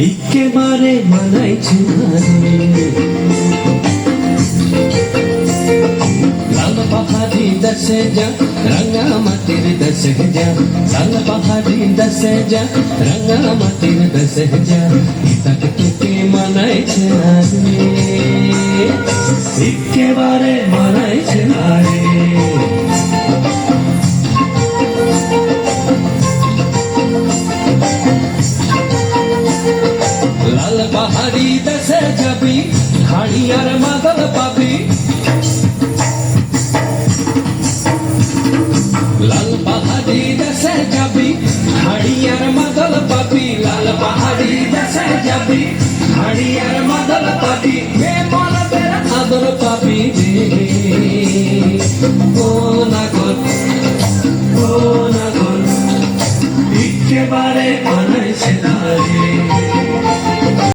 একেবারে মানাইছে না রে। লাল পাহাড়ি দেশে যা রাঙা মাটির দেশে যা, লাল পাহাড়ি দেশে যা রাঙা মাটির দেশে যা, তাকে তোকে মানাইছে না রে, একেবারে মানাইছে না রে। লাল পাহাড়ি দেশে যাবি হাড়ি আর মাদল পাবি, লাল পাহাড়ি দেশে যাবি হাড়ি আর মাদল পাবি, লাল পাহাড়ি দেশে যাবি হাড়ি আর মাদল পাবি, হে মরদের আদর পাবি রে। ও নাগর ও নাগর একেবারে মানাইছে না রে।